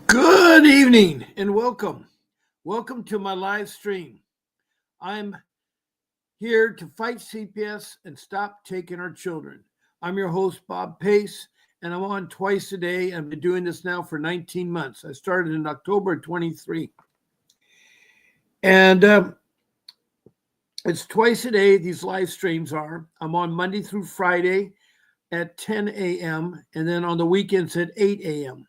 Good evening and welcome. Welcome to my live stream. I'm here to fight CPS and stop taking our children. I'm your host, Bob Pace, and I'm on twice a day. I've been doing this now for 19 months. I started in October 23. And it's twice a day, these live streams are. I'm on Monday through Friday at 10 a.m. and then on the weekends at 8 a.m.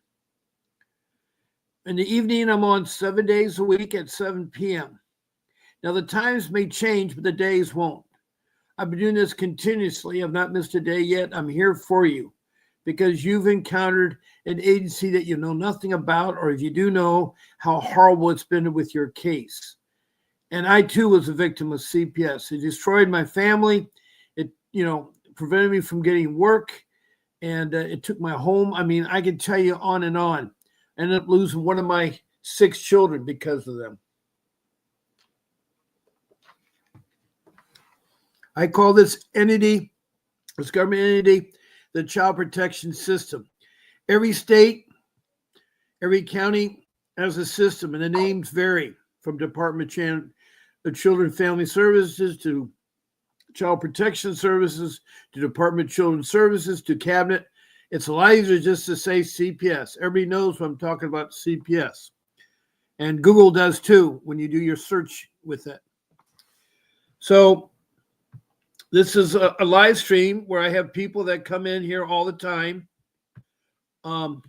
In the evening, I'm on 7 days a week at 7 p.m. Now, the times may change, but the days won't. I've been doing this continuously. I've not missed a day yet. I'm here for you because you've encountered an agency that you know nothing about, or if you do know, how horrible it's been with your case. And I, too, was a victim of CPS. It destroyed my family. It, prevented me from getting work, and it took my home. I mean, I could tell you on and on. I ended up losing one of my 6 children because of them. I call this entity, this government entity, the child protection system. Every state, every county has a system, and the names vary from Department of Children and Family Services to Child Protection Services to Department of Children's Services to Cabinet. It's a lot easier just to say CPS. Everybody knows what I'm talking about, CPS. And Google does too when you do your search with it. So this is a live stream where I have people that come in here all the time. And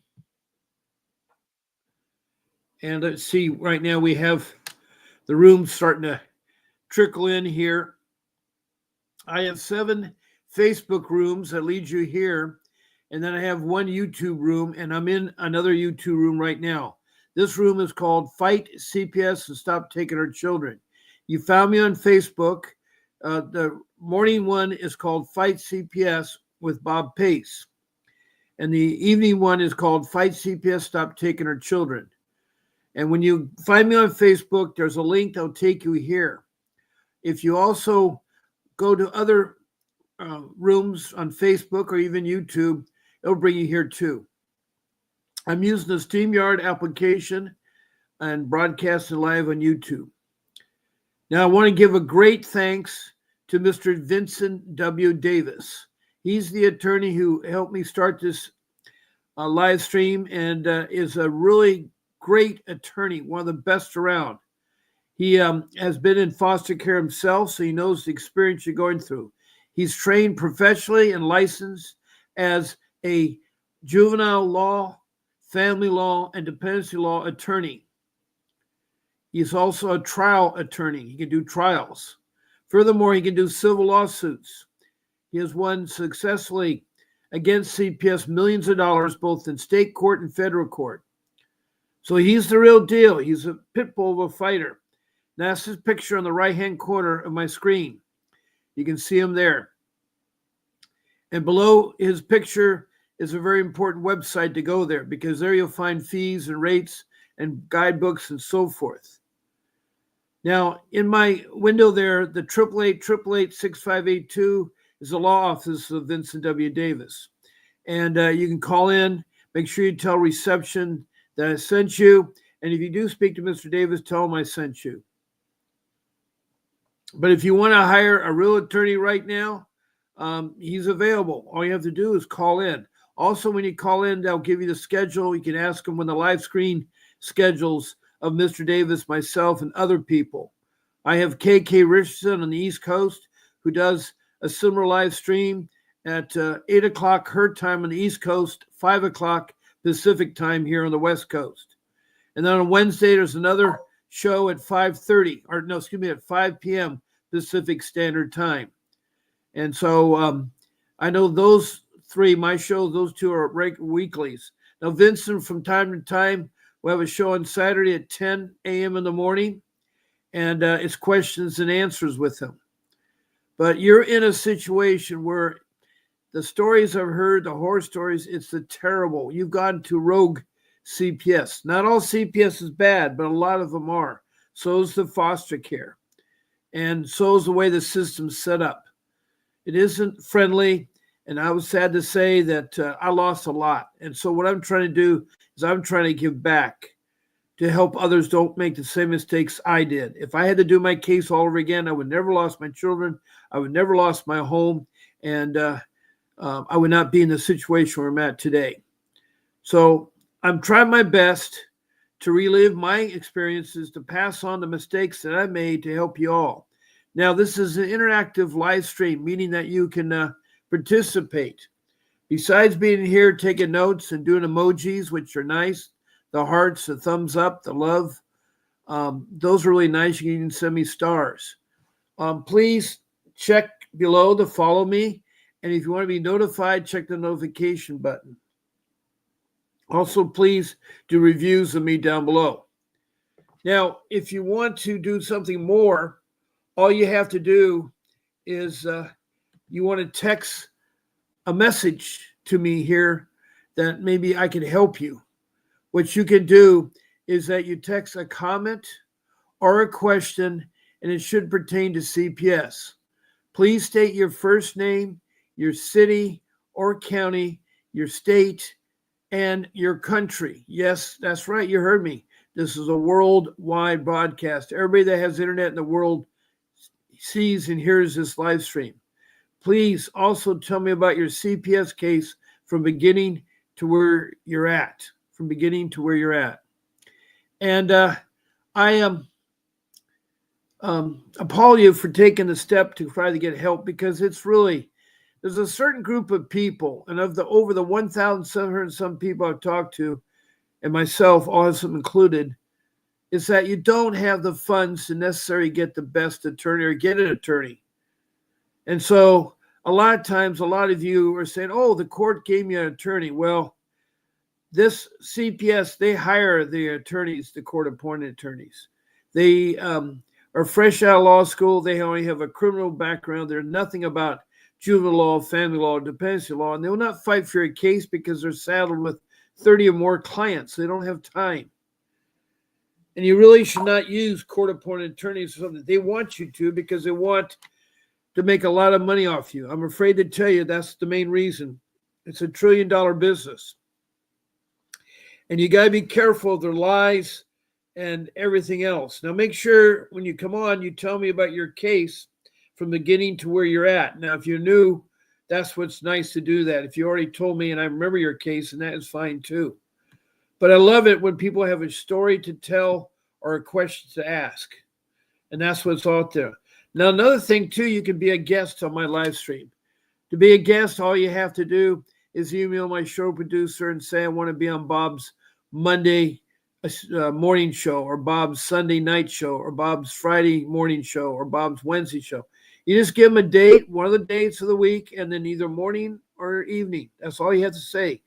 let's see, right now we have the room starting to trickle in here. I have 7 Facebook rooms that lead you here. And then I have one YouTube room, and I'm in another YouTube room right now. This room is called Fight CPS and Stop Taking Our Children. You found me on Facebook. The morning one is called Fight CPS with Bob Pace. And the evening one is called Fight CPS, Stop Taking Our Children. And when you find me on Facebook, there's a link that'll take you here. If you also go to other rooms on Facebook or even YouTube, it'll bring you here too. I'm using the StreamYard application and broadcasting live on YouTube. Now, I want to give a great thanks to Mr. Vincent W. Davis. He's the attorney who helped me start this live stream and is a really great attorney, one of the best around. He has been in foster care himself, so he knows the experience you're going through. He's trained professionally and licensed as a juvenile law, family law, and dependency law attorney. He's also a trial attorney. He can do trials. Furthermore, he can do civil lawsuits. He has won successfully against CPS millions of dollars, both in state court and federal court. So he's the real deal. He's a pit bull of a fighter. That's his picture on the right-hand corner of my screen. You can see him there. And below his picture is a very important website to go there, because there you'll find fees and rates and guidebooks and so forth. Now, in my window there, the 888-888-6582 is the law office of Vincent W. Davis. And you can call in, make sure you tell reception that I sent you. And if you do speak to Mr. Davis, tell him I sent you. But if you want to hire a real attorney right now, he's available. All you have to do is call in. Also, when you call in, they'll give you the schedule. You can ask them when the live screen schedules of Mr. Davis, myself, and other people. I have KK Richardson on the East Coast who does a similar live stream at 8 o'clock her time on the East Coast, 5 o'clock Pacific time here on the West Coast. And then on Wednesday, there's another show at 5 p.m. Pacific Standard Time. And so I know those 3, my shows, those 2 are weeklies. Now, Vincent, from time to time, will have a show on Saturday at 10 a.m. in the morning, and it's questions and answers with him. But you're in a situation where the stories I've heard, the horror stories, it's the terrible. You've gone to rogue CPS. Not all CPS is bad, but a lot of them are. So is the foster care. And so is the way the system's set up. It isn't friendly, And I was sad to say that I lost a lot. And so what I'm trying to do is I'm trying to give back to help others don't make the same mistakes I did. If I had to do my case all over again, I would never lost my children. I would never lost my home. And I would not be in the situation where I'm at today. So I'm trying my best to relive my experiences, to pass on the mistakes that I made to help you all. Now, this is an interactive live stream, meaning that you can participate. Besides being here, taking notes and doing emojis, which are nice, the hearts, the thumbs up, the love, those are really nice. You can send me stars. Please check below to follow me. And if you want to be notified, check the notification button. Also, please do reviews of me down below. Now, if you want to do something more, all you have to do is you want to text a message to me here that maybe I can help you. What you can do is that you text a comment or a question, and it should pertain to CPS. Please state your first name, your city or county, your state, and your country. Yes, that's right. You heard me. This is a worldwide broadcast. Everybody that has internet in the world sees and hears this live stream. Please also tell me about your CPS case from beginning to where you're at. From beginning to where you're at. And I am applaud you for taking the step to try to get help, because it's really, there's a certain group of people, and of the over the 1,700 some people I've talked to, and myself also included, is that you don't have the funds to necessarily get the best attorney or get an attorney. And so a lot of times, a lot of you are saying, oh, the court gave me an attorney. Well, this CPS, they hire the attorneys, the court-appointed attorneys. They are fresh out of law school. They only have a criminal background. They're nothing about juvenile law, family law, dependency law, and they will not fight for your case because they're saddled with 30 or more clients. They don't have time. And you really should not use court-appointed attorneys or something. They want you to because they want to make a lot of money off you. I'm afraid to tell you that's the main reason. It's $1 trillion business. And you got to be careful of their lies and everything else. Now, make sure when you come on, you tell me about your case from beginning to where you're at. Now, if you're new, that's what's nice to do that. If you already told me and I remember your case, and that is fine too. But I love it when people have a story to tell or a question to ask. And that's what's out there. Now, another thing too, you can be a guest on my live stream. To be a guest, all you have to do is email my show producer and say, I want to be on Bob's Monday morning show, or Bob's Sunday night show, or Bob's Friday morning show, or Bob's Wednesday show. You just give them a date, one of the dates of the week, and then either morning or evening. That's all you have to say.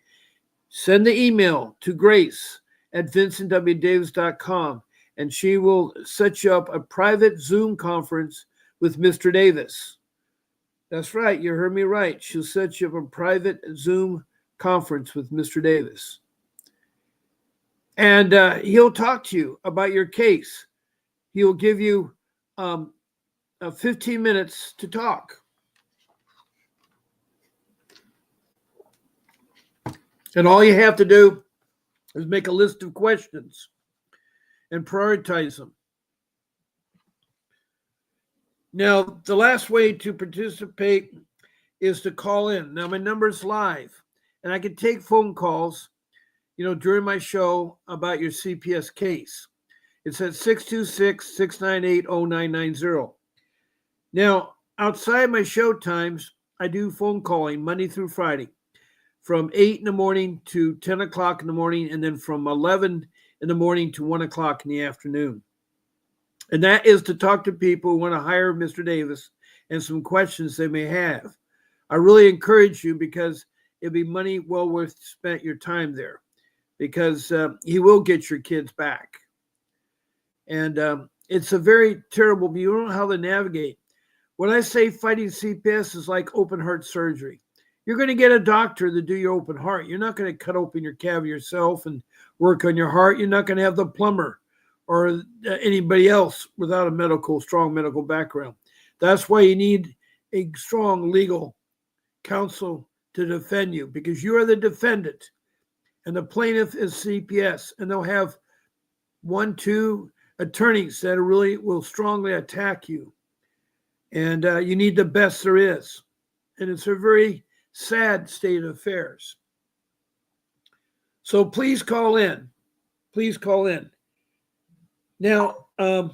Send the email to Grace at vincentwdavis.com, and she will set you up a private Zoom conference with Mr. Davis. That's right. You heard me right. She'll set you up a private Zoom conference with Mr. Davis. And he'll talk to you about your case. He'll give you 15 minutes to talk. And all you have to do is make a list of questions and prioritize them. Now, the last way to participate is to call in. Now, my number is live, and I can take phone calls, during my show about your CPS case. It's at 626-698-0990. Now, outside my show times, I do phone calling Monday through Friday from 8 in the morning to 10 o'clock in the morning, and then from 11 in the morning to 1 o'clock in the afternoon. And that is to talk to people who want to hire Mr. Davis and some questions they may have. I really encourage you, because it'll be money well worth spent your time there, because he will get your kids back. And it's a very terrible, you don't know how to navigate. When I say fighting CPS is like open heart surgery, you're going to get a doctor to do your open heart. You're not going to cut open your cavity yourself and work on your heart. You're not going to have the plumber or anybody else without a strong medical background. That's why you need a strong legal counsel to defend you, because you are the defendant and the plaintiff is CPS, and they'll have 1, 2 attorneys that really will strongly attack you. And you need the best there is. And it's a very sad state of affairs. So please call in. Please call in. Now, I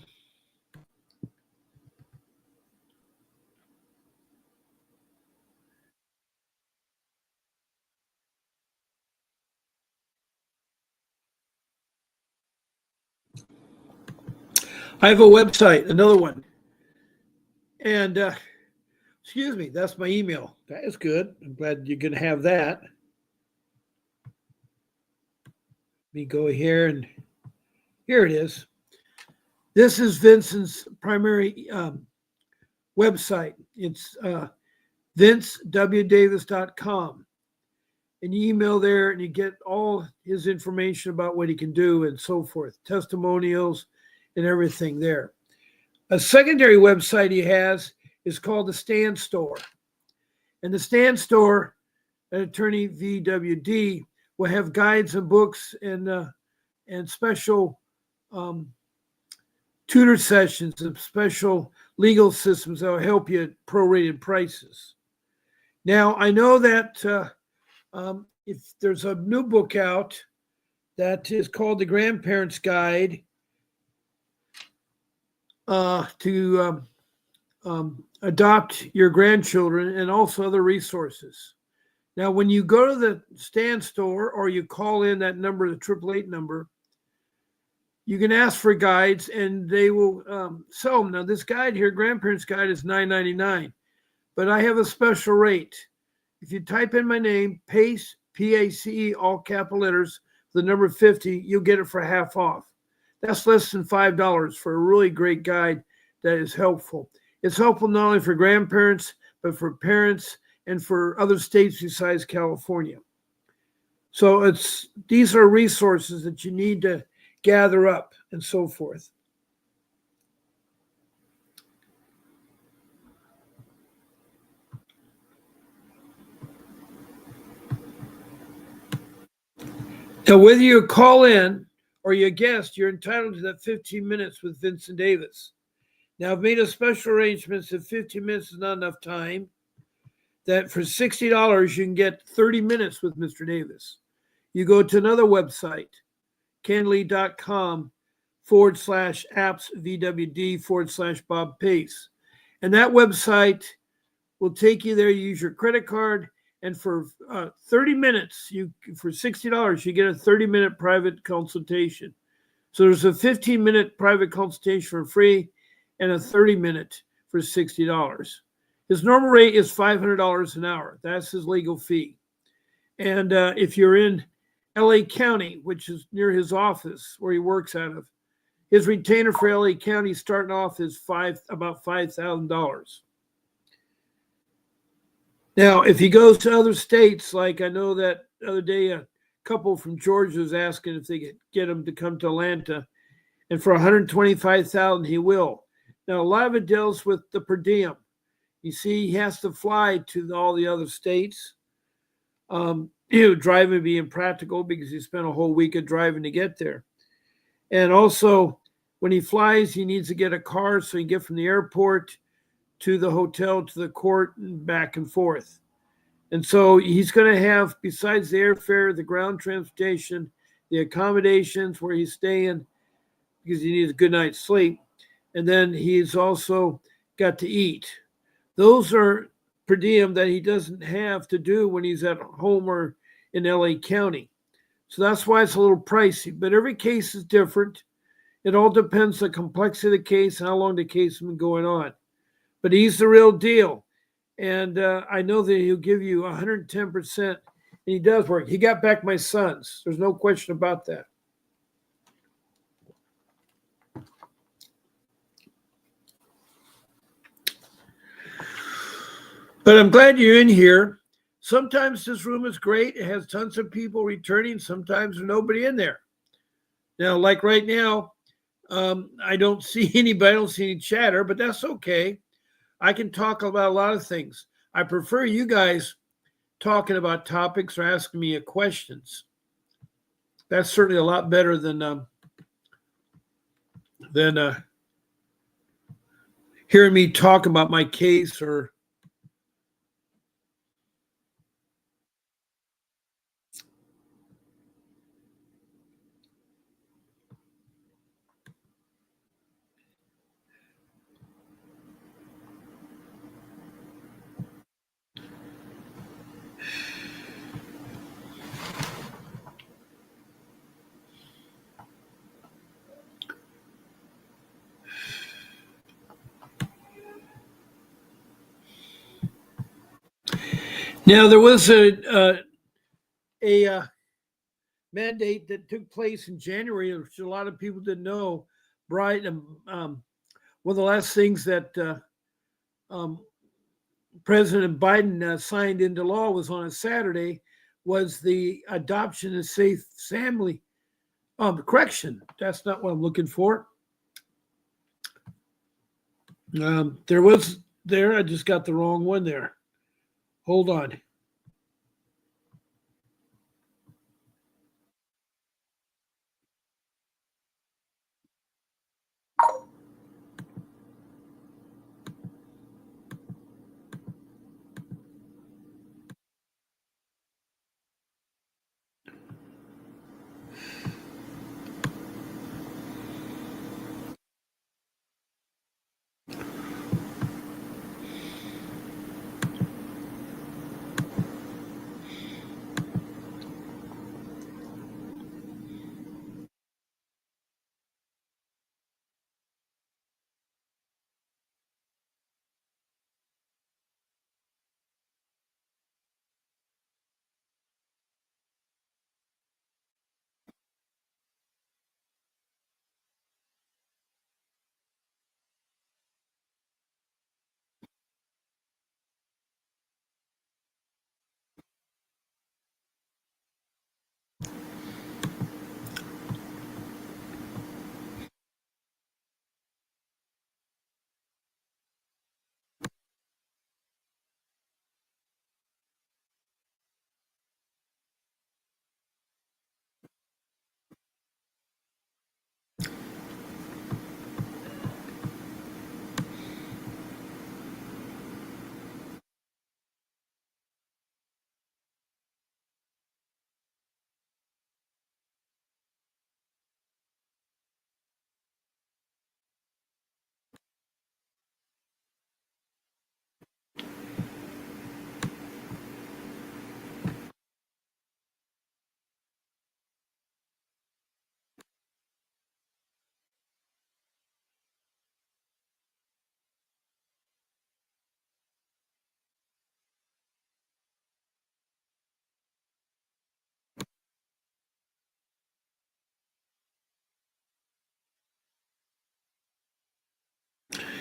have a website, another one. And excuse me, that's my email. That is good. I'm glad you're going to have that. Let me go here, and here it is. This is Vincent's primary website. It's vincewdavis.com. And you email there and you get all his information about what he can do and so forth, testimonials and everything there. A secondary website he has is called the Stand Store. And the Stand Store, Attorney VWD, will have guides and books and special tutor sessions and special legal systems that will help you at prorated prices. Now, I know that if there's a new book out that is called The Grandparents Guide to adopt your grandchildren, and also other resources. Now, when you go to the Stand Store or you call in that number, the 888 number, you can ask for guides and they will sell them. Now, this guide here, Grandparents Guide, is $9.99, but I have a special rate. If you type in my name, PACE, P-A-C-E, all capital letters, the number 50, you'll get it for half off. That's less than $5 for a really great guide that is helpful. It's helpful not only for grandparents, but for parents and for other states besides California. So these are resources that you need to gather up and so forth. Now, whether you call in or you're a guest, you're entitled to that 15 minutes with Vincent Davis. Now, I've made a special arrangements if 15 minutes is not enough time, that for $60, you can get 30 minutes with Mr. Davis. You go to another website, canley.com/apps/VWD/Bob Pace. And that website will take you there. You use your credit card, and for 30 minutes, for $60, you get a 30-minute private consultation. So there's a 15-minute private consultation for free and a 30-minute for $60. His normal rate is $500 an hour. That's his legal fee. And if you're in LA County, which is near his office where he works out of, his retainer for LA County starting off is about $5,000. Now, if he goes to other states, like I know that the other day a couple from Georgia was asking if they could get him to come to Atlanta, and for $125,000 he will. Now, a lot of it deals with the per diem. You see, he has to fly to all the other states. Driving would be impractical because he spent a whole week of driving to get there. And also, when he flies, he needs to get a car so he can get from the airport to the hotel, to the court, and back and forth. And so he's going to have, besides the airfare, the ground transportation, the accommodations where he's staying, because he needs a good night's sleep. And then he's also got to eat. Those are per diem that he doesn't have to do when he's at home or in LA County. So that's why it's a little pricey. But every case is different. It all depends on the complexity of the case and how long the case has been going on. But he's the real deal. And I know that he'll give you 110%. And he does work. He got back my sons. There's no question about that. But I'm glad you're in here. Sometimes this room is great. It has tons of people returning. Sometimes there's nobody in there. Now, like right now, I don't see anybody. I don't see any chatter, but that's okay. I can talk about a lot of things. I prefer you guys talking about topics or asking me questions. That's certainly a lot better than hearing me talk about my case or now there was a mandate that took place in January, which a lot of people didn't know. Bright, one of the last things that um, President Biden signed into law was on a Saturday was the adoption of safe family. Correction, that's not what I'm looking for. There was there. I just got the wrong one there. Hold on.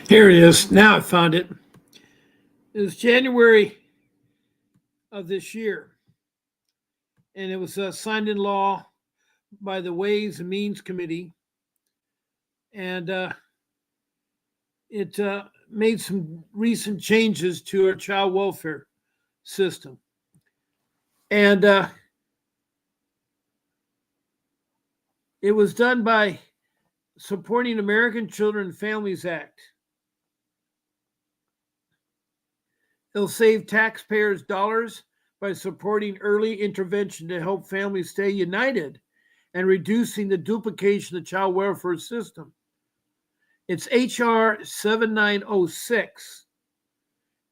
Here it is. Now I found it. It was January of this year, and it was signed in law by the Ways and Means Committee, and it made some recent changes to our child welfare system. And it was done by Supporting American Children and Families Act. It'll save taxpayers dollars by supporting early intervention to help families stay united and reducing the duplication of the child welfare system. It's HR 7906,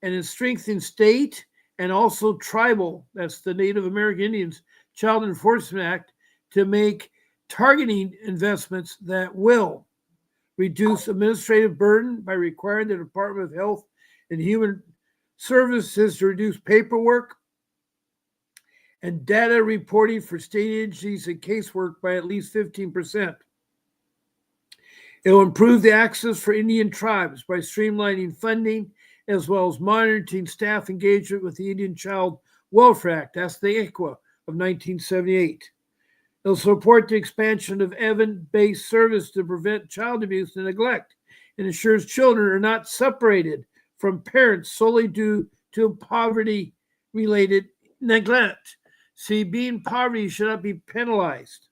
and it's strengthening state and also tribal, that's the Native American Indians Child Enforcement Act, to make targeting investments that will reduce administrative burden by requiring the Department of Health and Human Services to reduce paperwork and data reporting for state agencies and casework by at least 15%. It will improve the access for Indian tribes by streamlining funding as well as monitoring staff engagement with the Indian Child Welfare Act. That's the ICWA of 1978. It'll support the expansion of evidence-based service to prevent child abuse and neglect and ensures children are not separated from parents solely due to poverty-related neglect. See, being poverty should not be penalized.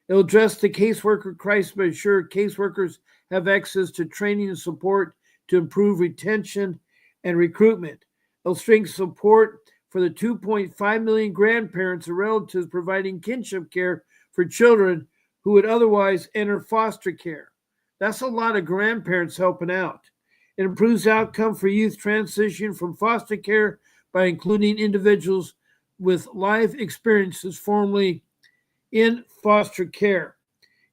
It'll address the caseworker crisis by ensuring caseworkers have access to training and support to improve retention and recruitment. It'll strengthen support for the 2.5 million grandparents and relatives providing kinship care for children who would otherwise enter foster care. That's a lot of grandparents helping out. It improves outcome for youth transitioning from foster care by including individuals with life experiences formerly in foster care,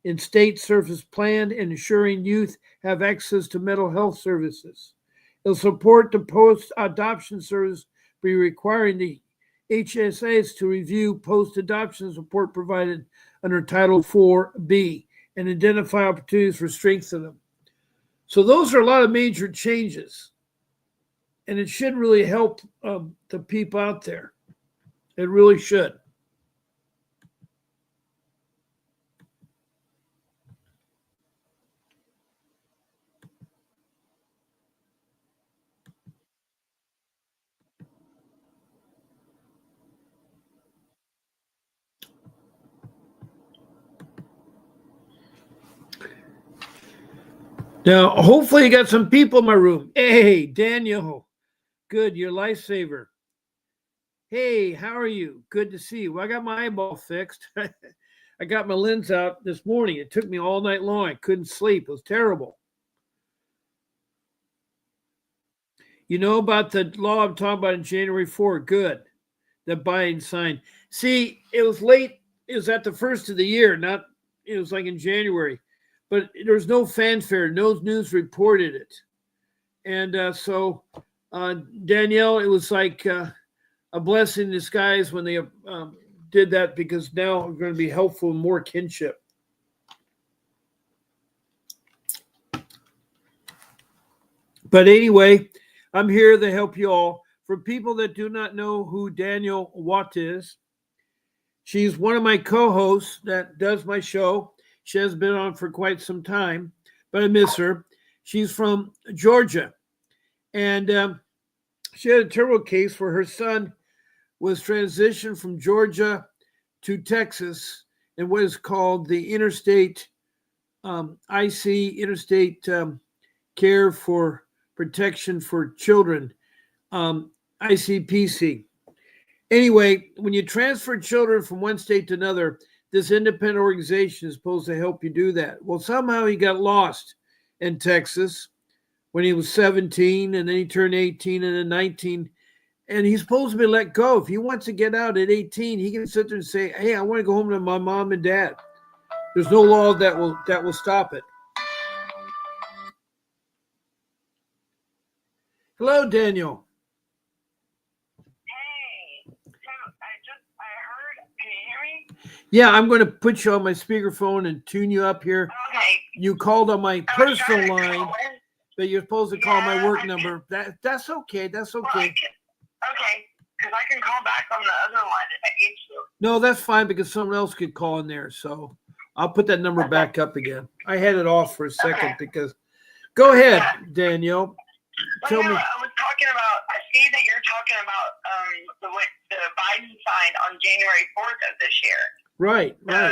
in state service plan, and ensuring youth have access to mental health services. It'll support the post-adoption service by requiring the HSAs to review post-adoption support provided under Title 4B and identify opportunities for strengthening them. So those are a lot of major changes, and it should really help the people out there. It really should. Now, hopefully you got some people in my room. Hey, Daniel. Good, you're a lifesaver. Hey, how are you? Good to see you. Well, I got my eyeball fixed. I got my lens out this morning. It took me all night long. I couldn't sleep. It was terrible. You know about the law I'm talking about in January 4? Good. That Biden signed. See, it was late. It was at the first of the year, not, it was like in January. But there was no fanfare. No news reported it. And so, Danielle, it was like a blessing in disguise when they did that, because now we're going to be helpful in more kinship. But anyway, I'm here to help you all. For people that do not know who Danielle Watt is, she's one of my co-hosts that does my show. She has been on for quite some time, but I miss her. She's from Georgia. And she had a terrible case where her son was transitioned from Georgia to Texas in what is called the Interstate Interstate Care for Protection for Children, ICPC. Anyway, when you transfer children from one state to another, this independent organization is supposed to help you do that. Well, somehow he got lost in Texas when he was 17, and then he turned 18 and then 19. And he's supposed to be let go. If he wants to get out at 18, he can sit there and say, hey, I want to go home to my mom and dad. There's no law that will stop it. Hello, Daniel. Hey, so I heard, can you hear me? Yeah, I'm going to put you on my speakerphone and tune you up here. Okay. You called on my personal line, but you're supposed to call my work number. That's okay. That's okay. Well, okay, because I can call back on the other line if I need to. No, that's fine, because someone else could call in there. So I'll put that number back up again. I had it off for a second because. Go ahead, Danielle. Tell me. I was talking about. I see that you're talking about the Biden signed on January 4th of this year. Right. And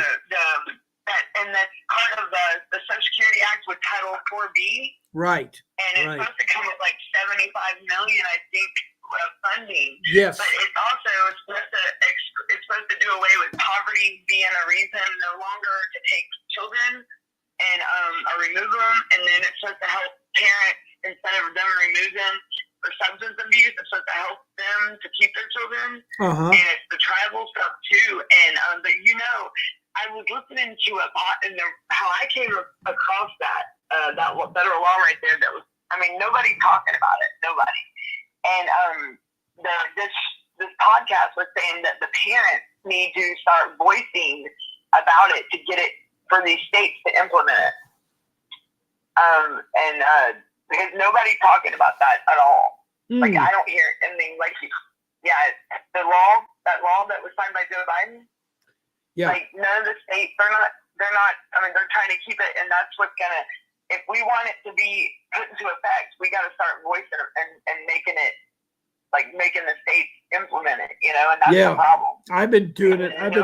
that's part of the Social Security Act with Title 4B. Right. And it's supposed to come with like $75 million, I think, of funding. Yes. But it's also supposed to do away with poverty being a reason no longer to take children and or remove them, and then it's supposed to help parents instead of them remove them for substance abuse. It's supposed to help them to keep their children, and it's the tribal stuff too. And but I was listening to how I came across that federal law right there. That was, nobody's talking about it, nobody. And this podcast was saying that the parents need to start voicing about it to get it for these states to implement it. Because nobody's talking about that at all. Like, I don't hear anything like, that law that was signed by Joe Biden. Yeah. Like, none of the states, they're not, they're trying to keep it, and that's what's gonna, if we want it to be put into effect, we got to start voicing it and making it, like making the states implement it, you know, and that's Yeah. the problem. I've been doing it. Nobody's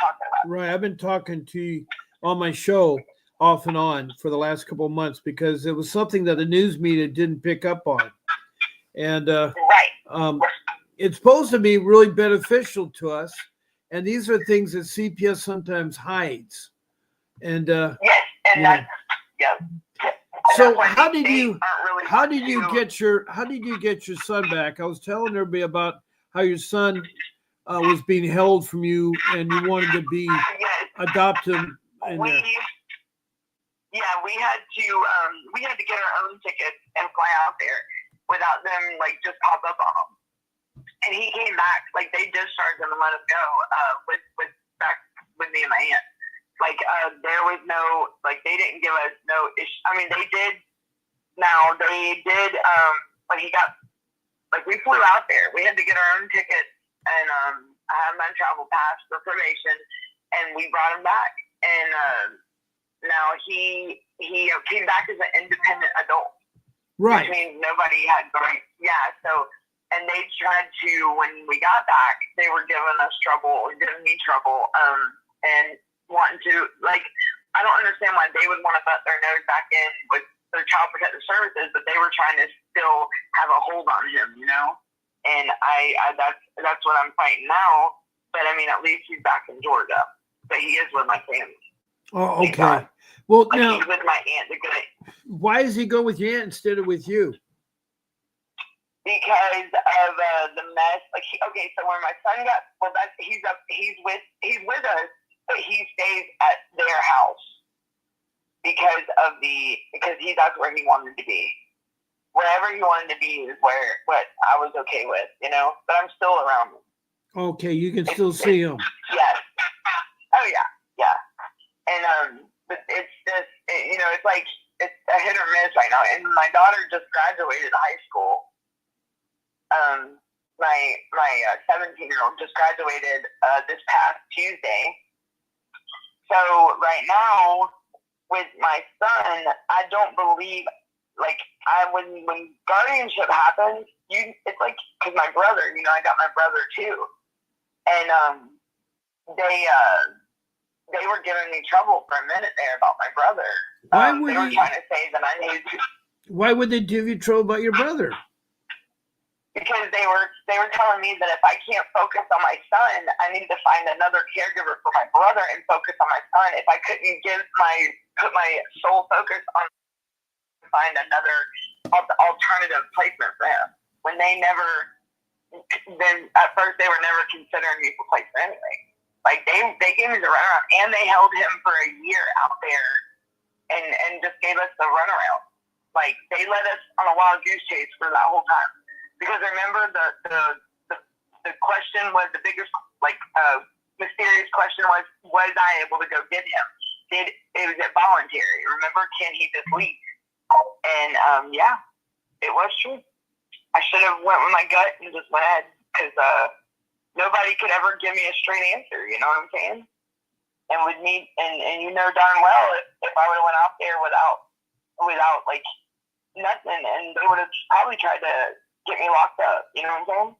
talking about it. Right. I've been talking to you on my show off and on for the last couple of months because it was something that the news media didn't pick up on. And Right. it's supposed to be really beneficial to us. And these are things that CPS sometimes hides. And yes, and that's so that's how did you get get your son back? I was telling everybody about how your son was being held from you and you wanted to be adopt him in there. We had to get our own tickets and fly out there without them like just pop up on them. And he came back, like they discharged him and let him go with me and my aunt. Like there was no, like they didn't give us no issue. I mean they did when he got, like we flew out there. We had to get our own tickets and I had my travel pass for probation and we brought him back. And now he came back as an independent adult. Right. Which means nobody had so and they tried to, when we got back, they were giving me trouble, and wanting to, like, I don't understand why they would want to butt their nose back in with their child protective services, but they were trying to still have a hold on him, you know? And that's what I'm fighting now, but I mean, at least he's back in Georgia, but he is with my family. Oh, okay. Well, like now, he's with my aunt, why does he go with your aunt instead of with you? Because of the mess. Like, so when my son got, he's with us, but he stays at their house because that's where he wanted to be. Wherever he wanted to be is what I was okay with, you know. But I'm still around him. Okay, you can still see him. Yes. Oh yeah. And but it's just it's like it's a hit or miss right now. And my daughter just graduated high school. My 17-year-old just graduated this past Tuesday. So right now, with my son, I don't believe, like, when guardianship happens, it's like, because my brother, I got my brother too, and they were giving me trouble for a minute there about my brother. They were trying to say that I needed to. Why would they give you trouble about your brother? Because they were telling me that if I can't focus on my son, I need to find another caregiver for my brother and focus on my son. If I couldn't put my sole focus on find another alternative placement for him, when then at first they were never considering me for placement anyway. Like they gave me the runaround and they held him for a year out there and just gave us the runaround. Like they led us on a wild goose chase for that whole time. Because remember, the question was the biggest, mysterious question was I able to go get him? Was it voluntary? Remember, can he just leave? And it was true. I should have went with my gut and just went ahead because nobody could ever give me a straight answer. You know what I'm saying? And with me, and you know darn well if I would have went out there without like nothing, and they would have probably tried to get me locked up, you know what I'm saying?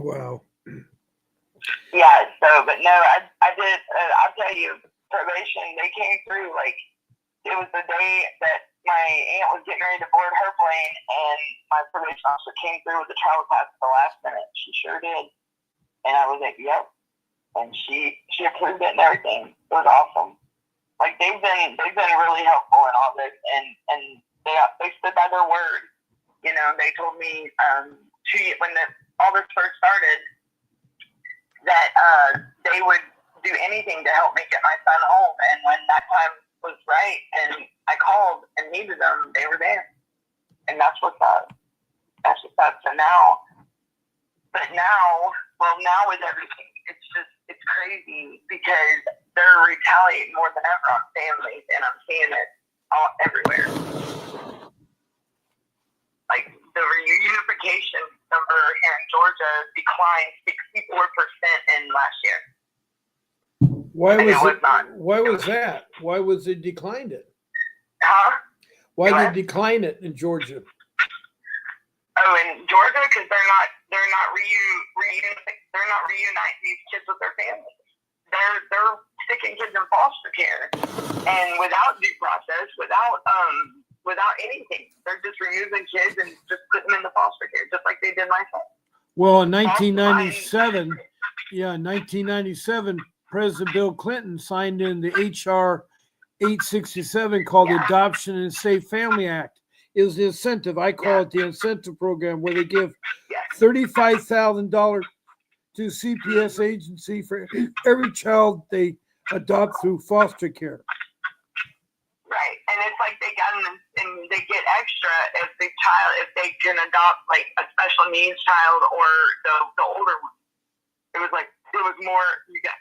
Wow. Yeah, but no, I did, I'll tell you, probation, they came through, like, it was the day that my aunt was getting ready to board her plane, and my probation officer came through with the travel pass at the last minute. She sure did. And I was like, yep. And she approved it and everything. It was awesome. Like, they've been really helpful in all this, and they stood by their word. You know, they told me when all this first started that they would do anything to help me get my son home. And when that time was right and I called and needed them, they were there. And that's what's up. That's what's up. So now with everything, it's crazy because they're retaliating more than ever on families, and I'm seeing it all everywhere. Like the reunification number here in Georgia declined 64% in last year. Why was that? Why was it declined it? Huh? Why did they decline it in Georgia? Oh, in Georgia, because they're not reuniting these kids with their families. They're sticking kids in foster care, and without due process, without anything, they're just removing kids and just putting them in the foster care, just like they did my son. Well, in 1997, President Bill Clinton signed in the H.R. 867 called the Adoption and Safe Family Act. It was the incentive. I call it the incentive program, where they give $35,000 to CPS agency for every child they adopt through foster care. Right, and it's like they get extra if they can adopt like a special needs child or the older one. It was more.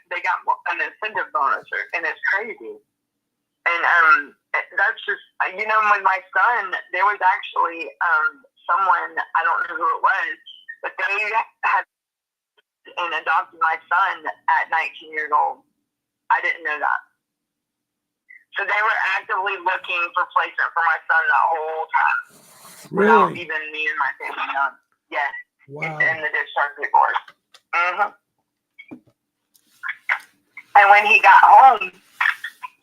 They got an incentive bonus, and it's crazy. And that's just, with my son, there was actually someone, I don't know who it was, but they had and adopted my son at 19 years old. I didn't know that. So they were actively looking for placement for my son the whole time. Without Really? even me and my family knowing. Yes. Wow. It's in the discharge report. Mm-hmm. And when he got home,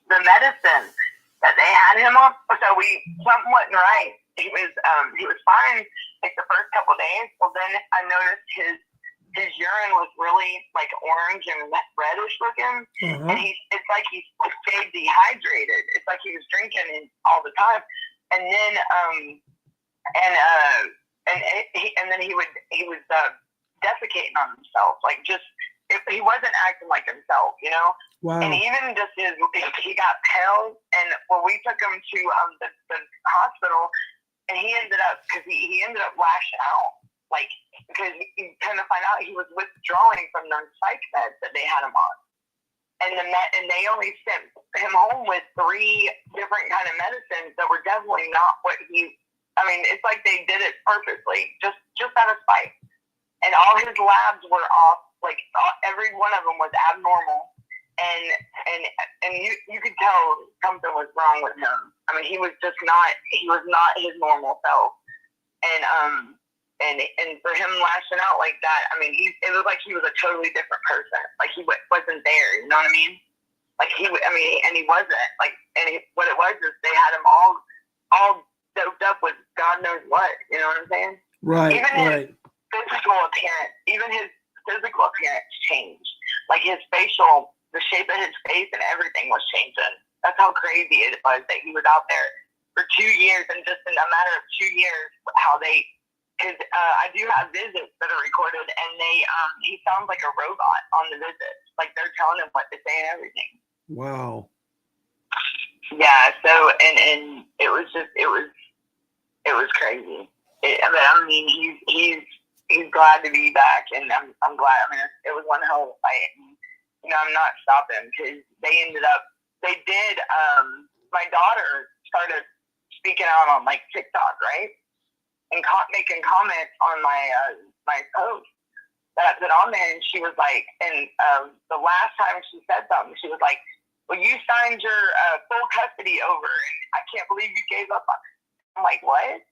the medicine that they had him on, so something wasn't right. He was fine like the first couple of days. Well, then I noticed his urine was really like orange and reddish looking, and it's like he stayed dehydrated. It's like he was drinking all the time, and then he was defecating on himself, like he wasn't acting like himself, Wow. And even just he got pale, and we took him to the hospital, and he ended up lashing out. Like, because you kind of find out he was withdrawing from the psych meds that they had him on, and they only sent him home with 3 different kind of medicines that were definitely not what it's like they did it purposely, just out of spite. And all his labs were off, like every one of them was abnormal, and you could tell something was wrong with him. I mean, he was not his normal self, and for him lashing out like that, I mean, it looked like he was a totally different person. Like he wasn't there, you know what I mean? Like and he wasn't. Like, what it was is they had him all doped up with God knows what, you know what I'm saying? Right, His physical appearance changed. Like the shape of his face and everything was changing. That's how crazy it was that he was out there for 2 years, and just in a matter of 2 years, because I do have visits that are recorded, and he sounds like a robot on the visits. Like they're telling him what to say and everything. Wow. Yeah. So and it was crazy. But I mean, he's glad to be back, and I'm glad. I mean, it was one hell of a fight. And, I'm not stopping, because they did. My daughter started speaking out on like TikTok, right? And making comments on my post that I put on there, and she was like, and the last time she said something, she was like, "Well, you signed your full custody over, and I can't believe you gave up on it." I'm like, "What?"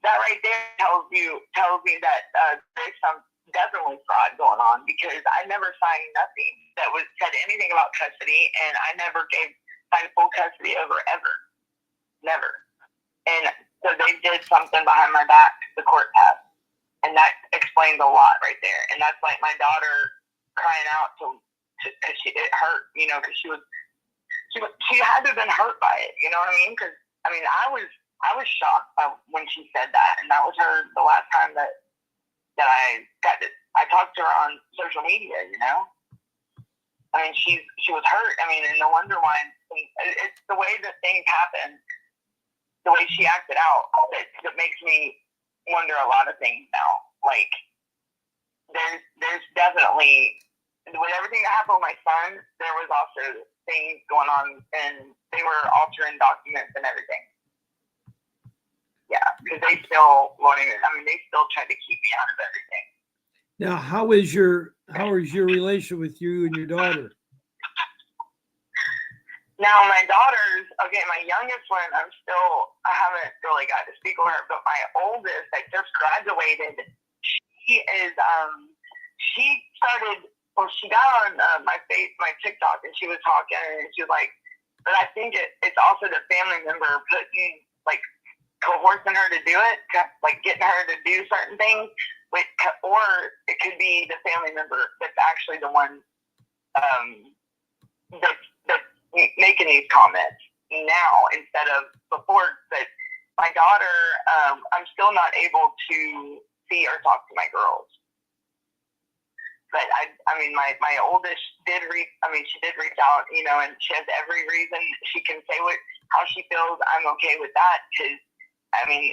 That right there tells me that there's some definitely fraud going on, because I never signed nothing that said anything about custody, and I never signed full custody over ever, never, and. So they did something behind my back, the court has, and that explains a lot right there. And that's like my daughter crying out because it hurt, because she had to have been hurt by it, you know what I mean? Because I was shocked when she said that, and that was the last time that I talked to her on social media, I mean, she was hurt. I mean, and no wonder why. It's the way that things happen. The way she acted out, that makes me wonder a lot of things now. Like, there's definitely, with everything that happened with my son, there was also things going on, and they were altering documents and everything. Yeah, because they still tried to keep me out of everything. Now, how is your relation with you and your daughter? Now, my daughters, my youngest one, I haven't really got to speak with her, but my oldest, that just graduated, she she is, she started, well, she got on my TikTok, and she was talking, and she was like, but I think it's also the family member putting, like, coercing her to do it, like getting her to do certain things, or it could be the family member that's actually the one that's making these comments now instead of before. But my daughter, I'm still not able to see or talk to my girls. But I mean, my oldest did she did reach out, you know, and she has every reason she can say how she feels. I'm okay with that because, I mean,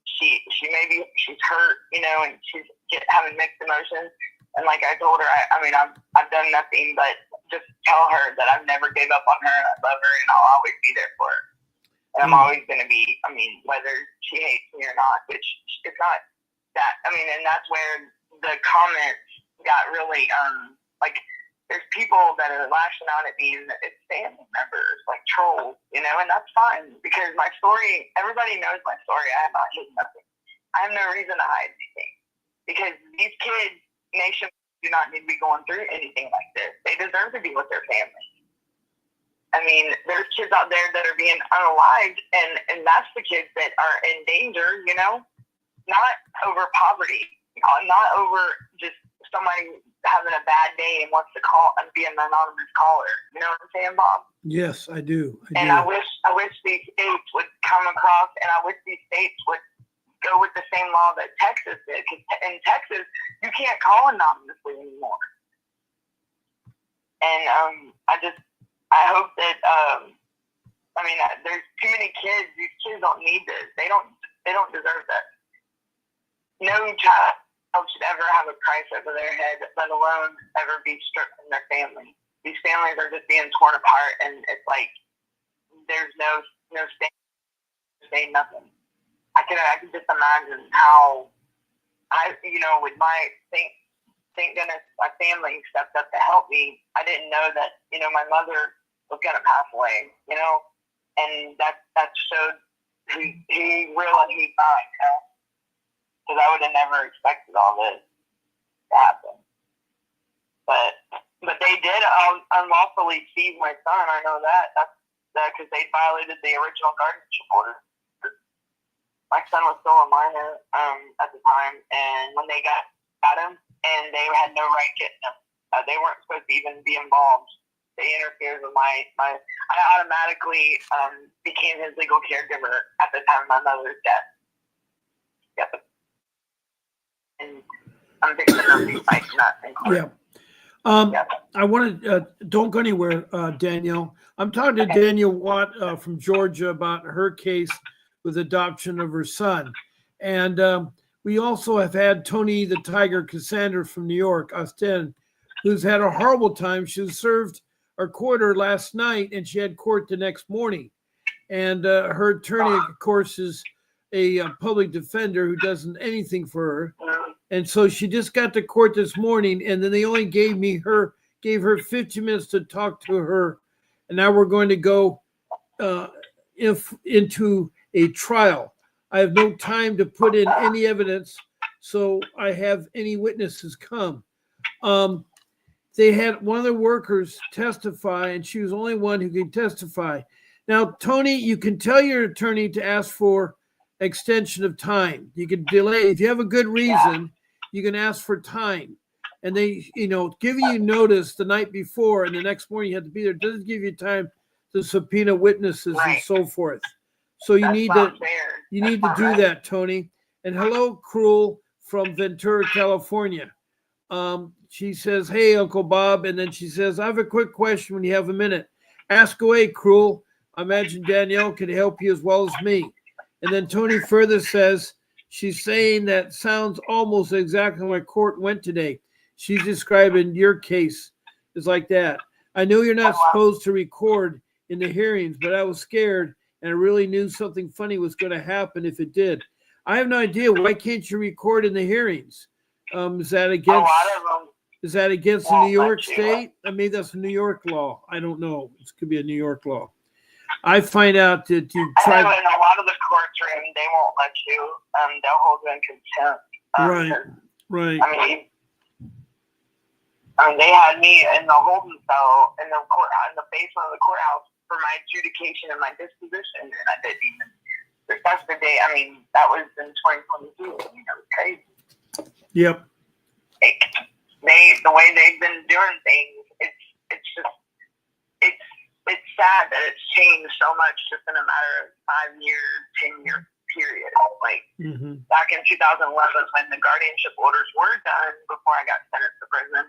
she's hurt, you know, and she's having mixed emotions. And like I told her, I've done nothing but just tell her that I've never gave up on her and I love her and I'll always be there for her. And I'm always going to be, I mean, whether she hates me or not, which it's not that, I mean, and that's where the comments got really, like, there's people that are lashing out at me, and it's family members, like trolls, you know, and that's fine because my story, everybody knows my story. I have not hidden nothing. I have no reason to hide anything because these kids nationwide do not need to be going through anything like this. They deserve to be with their family. I mean, there's kids out there that are being unalived, and that's the kids that are in danger, you know, not over poverty, not over just somebody having a bad day and wants to call and be an anonymous caller. You know what I'm saying, Bob? Yes, I do. I wish these states would come across, and I wish these states would go with the same law that Texas did. Because in Texas, you can't call anonymously anymore. And I hope that there's too many kids. These kids don't need this. They don't deserve that. No child should ever have a price over their head, let alone ever be stripped from their family. These families are just being torn apart, and it's like there's no saying nothing. I can just imagine how with my thank goodness my family stepped up to help me. I didn't know that my mother was gonna pass away, and that showed he real and he thought, because I would have never expected all this to happen. But they did unlawfully seize my son. I know that. That's because they violated the original guardianship order. My son was still a minor at the time, and when they got him, and they had no right getting him. They weren't supposed to even be involved. They interfered with I automatically became his legal caregiver at the time of my mother's death. Yep. And I'm fixing to be fighting that in court. Yeah. I want to don't go anywhere, Danielle. I'm talking to Danielle Watt from Georgia about her case with adoption of her son, and we also have had Tony the Tiger Cassandra from New York, Austin, who's had a horrible time. She was served a quarter last night, and she had court the next morning. And her attorney, of course, is a public defender who doesn't anything for her. And so she just got to court this morning, and then they only gave her 50 minutes to talk to her. And now we're going to go into a trial. I have no time to put in any evidence, so I have any witnesses come. They had one of the workers testify, and she was the only one who could testify. Now, Tony, you can tell your attorney to ask for extension of time. You can delay. If you have a good reason, you can ask for time. And they, give you notice the night before, and the next morning you have to be there. It doesn't give you time to subpoena witnesses and so forth. So you need to do that, Tony. And hello, Cruel from Ventura, California. She says, "Hey, Uncle Bob," and then she says, "I have a quick question when you have a minute. Ask away, Cruel. I imagine Danielle can help you as well as me." And then Tony further says, she's saying that sounds almost exactly like court went today. She's describing your case is like that. I know you're not supposed to record in the hearings, but I was scared, and I really knew something funny was going to happen if it did. I have no idea. Why can't you record in the hearings? Is that against the New York state? I mean, that's a New York law. I don't know. It could be a New York law. I find out that you try. I know in a lot of the courtroom, they won't let you. They'll hold you in contempt. Right. Right. I mean, they had me in the holding cell in the basement of the courthouse for my adjudication and my disposition, and I didn't even request the date. I mean, that was in 2022. I mean, it was crazy. Yep. The way they've been doing things, it's sad that it's changed so much just in a matter of 5-year, 10-year period. Like back in 2011, when the guardianship orders were done before I got sentenced to prison,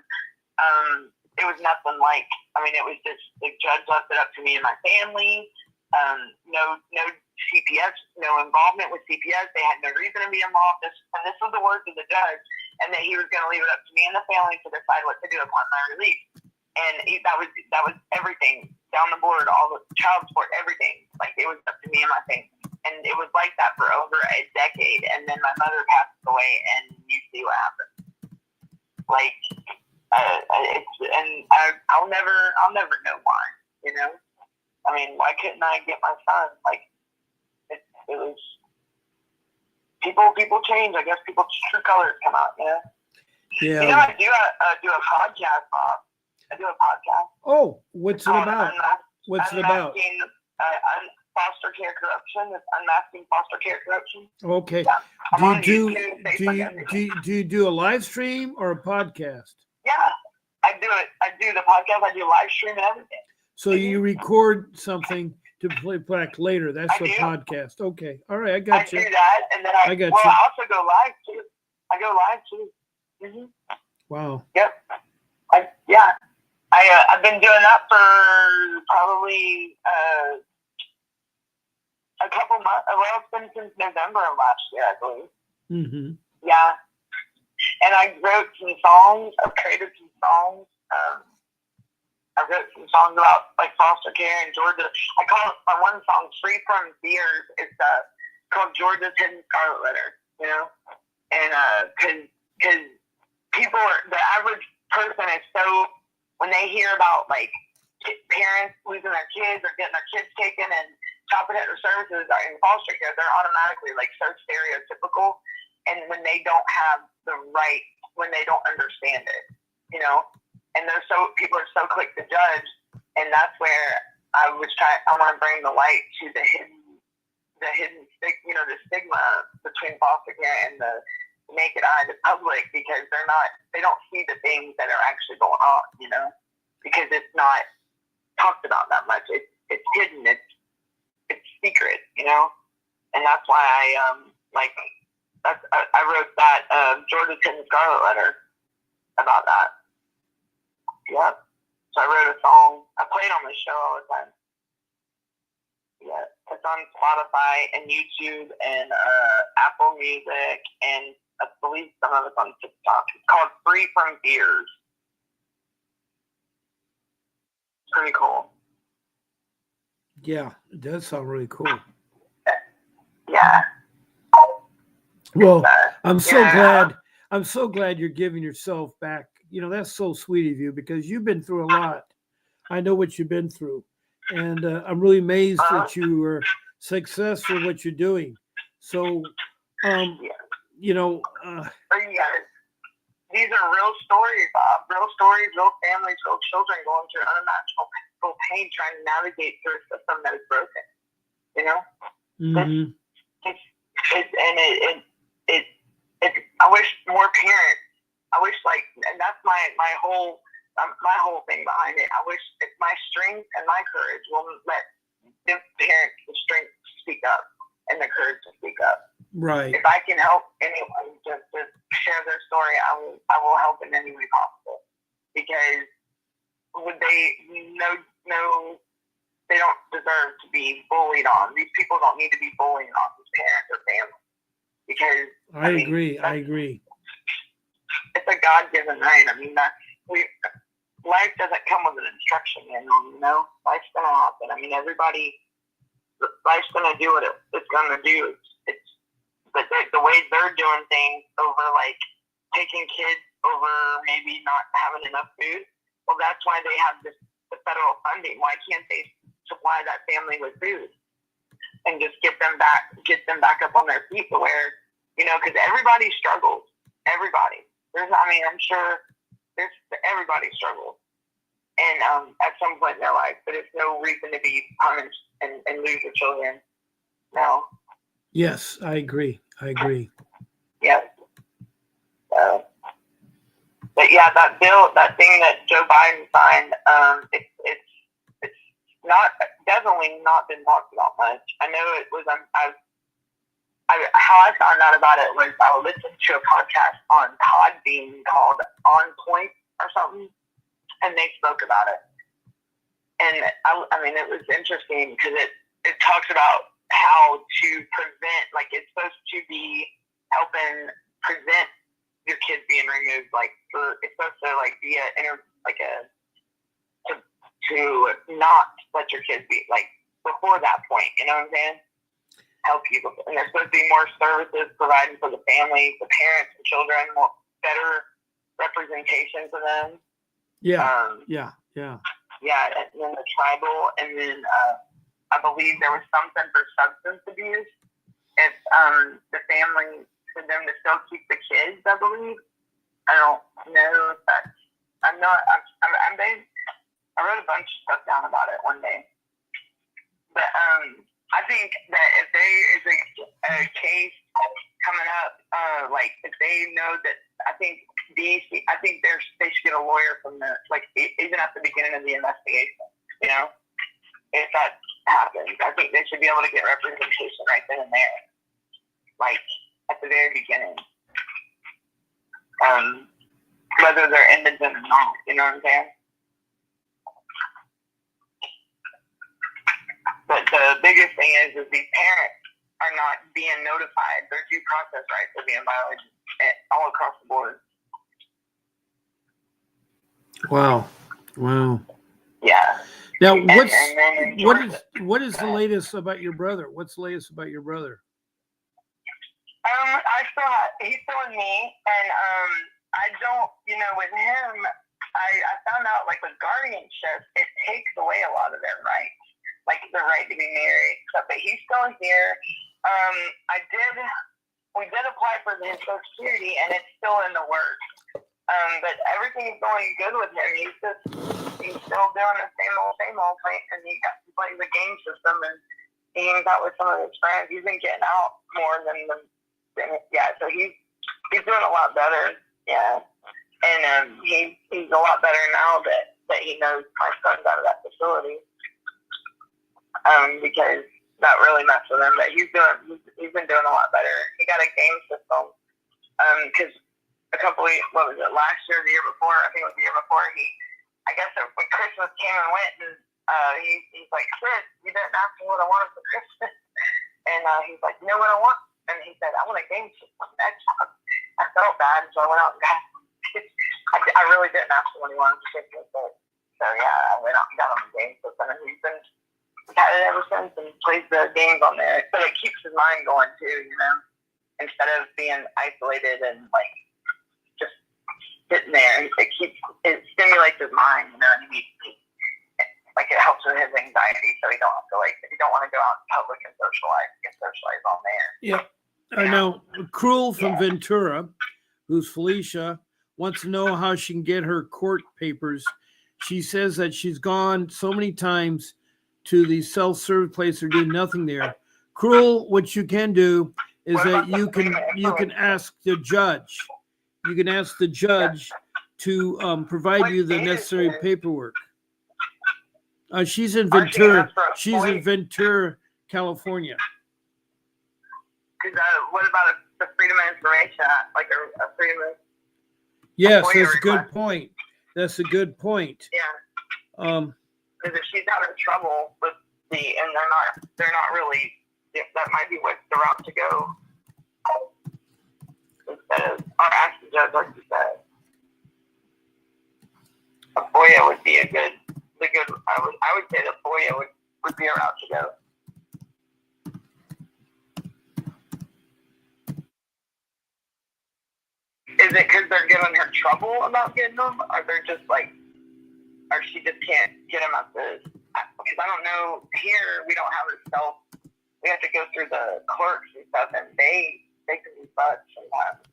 it was nothing like. I mean, it was just the judge left it up to me and my family. No CPS, no involvement with CPS. They had no reason to be involved. This was the words of the judge, and that he was going to leave it up to me and the family to decide what to do upon my release. And that was everything down the board, all the child support, everything. Like, it was up to me and my family, and it was like that for over a decade. And then my mother passed away, and you see what happened. Like, I'll never know why. You know. I mean, why couldn't I get my son? Like, it was people change. I guess people's true colors come out. You know. Yeah. You know, I do a podcast, Bob. I do a podcast. Oh, what's it about? What's it about? Foster care corruption. It's unmasking foster care corruption. Okay. Yeah. Do you do a live stream or a podcast? Yeah, I do it. I do the podcast. I do live stream and everything. So you record something to play back later. That's a podcast. Okay. All right. I got you. I do that, and then I also go live too. I go live too. Mm-hmm. Wow. Yep. I've been doing that for probably a couple months. Well, it's been since November of last year, I believe. Mm-hmm. Yeah. And I wrote some songs. I've created some songs. I wrote some songs about like foster care in Georgia. I call it my one song "Free from Fears." It's called Georgia's Hidden Scarlet Letter. You know, and because people the average person is so, when they hear about like parents losing their kids or getting their kids taken and child protective services are in foster care, they're automatically like so stereotypical, and when they don't have the right, when they don't understand it, you know. And people are so quick to judge, and that's where I want to bring the light to the hidden, the stigma between foster care and the naked eye, the public, because they don't see the things that are actually going on, you know, because it's not talked about that much. It's hidden. It's secret, you know, and that's why I wrote that Georgia's Hidden Scarlet Letter about that. Yep. So I wrote a song. I play it on the show all the time. Yeah. It's on Spotify and YouTube and Apple Music, and I believe some of it's on TikTok. It's called Free from Fears. It's pretty cool. Yeah, it does sound really cool. Yeah. Well, I'm so glad you're giving yourself back. You know, that's so sweet of you, because you've been through a lot. I know what you've been through, and I'm really amazed that you are successful in what you're doing. So, you know, these are real stories, Bob. Real stories, real families, real children going through unimaginable pain, trying to navigate through a system that is broken. You know, I wish more parents. I wish, and that's my whole thing behind it. I wish my strength and my courage will give parents the strength to speak up and the courage to speak up. Right. If I can help anyone just to share their story, I will help in any way possible. Because they don't deserve to be bullied on. These people don't need to be bullied on as parents or family. Because I agree. It's a God-given right. I mean, life doesn't come with an instruction manual, you know? Life's going to happen. I mean, life's going to do what it's going to do. But the way they're doing things over, like, taking kids over maybe not having enough food, well, that's why they have the federal funding. Why can't they supply that family with food and just get them back up on their feet to where, you know, because everybody struggles. Everybody. I'm sure everybody struggles. And at some point in their life, but it's no reason to be punished and lose your children. No. Yes, I agree. Yeah. So, but yeah, that bill, that thing that Joe Biden signed, it's not definitely not been talked about much. I know it was. How I found out about it was I listened to a podcast on Podbean called On Point or something, and they spoke about it. And I mean, it was interesting because it talks about how to prevent, like it's supposed to be helping prevent your kids being removed. Like it's supposed to like be to not let your kids be like before that point. You know what I'm saying? Help you, and there's supposed to be more services provided for the families, the parents, and children, more better representation for them. Yeah. Yeah, and then the tribal, and then I believe there was something for substance abuse. It's the family, for them to still keep the kids, I believe. I don't know if that's, I wrote a bunch of stuff down about it one day. But I think that if there is a case coming up, like if they know that, I think they should get a lawyer from even at the beginning of the investigation. You know, if that happens, I think they should be able to get representation right then and there, like at the very beginning, whether they're indigent or not. You know what I'm saying? But the biggest thing is these parents are not being notified. Their due process rights are being violated all across the board. Wow. Yeah. Now, what is the latest about your brother? What's the latest about your brother? He's still with me, and I don't, with him, I found out like with guardianship, it takes away a lot of their rights, like the right to be married, stuff. But he's still here. We did apply for his Social Security, and it's still in the works. But everything's going good with him. He's still doing the same old thing, and he plays the game system, and he hangs out with some of his friends. He's been getting out more than so he's doing a lot better. Yeah, and he's a lot better now that he knows my son's out of that facility. Because that really messed with him, but he's been doing a lot better. He got a game system. Because last year or the year before, I think it was the year before, I guess when Christmas came and went, and he's like, Chris, you didn't ask me what I wanted for Christmas. And he's like, you know what I want? And he said, I want a game system. I felt bad, so I went out and got it. I really didn't ask him what he wanted for Christmas. So yeah, I went out and got him a game system, and he's had it ever since and plays the games on there. But it keeps his mind going too, instead of being isolated and like just sitting there. It stimulates his mind, and it helps with his anxiety, so he don't have to if you don't want to go out in public and socialize, you can socialize on there. Yep. Now, Cruel from Ventura, who's Felicia, wants to know how she can get her court papers. She says that she's gone so many times to the self-serve place, or do nothing there. Cruel, what you can do is that you can ask the judge. You can ask the judge to provide you the necessary paperwork. She's in Ventura. She's in Ventura, California. What about the Freedom of Information Act, like a freedom of? Yes, that's a good point. That's a good point. Yeah. Because if she's having trouble with and they're not really, that might be what the route to go. Instead of, or ask the judge, like you said. A FOIA would be I would say the FOIA would be a route to go. Is it because they're giving her trouble about getting them, or they're just or she just can't get them at because I don't know, here we don't have we have to go through the clerks and stuff, and they can be fudged sometimes,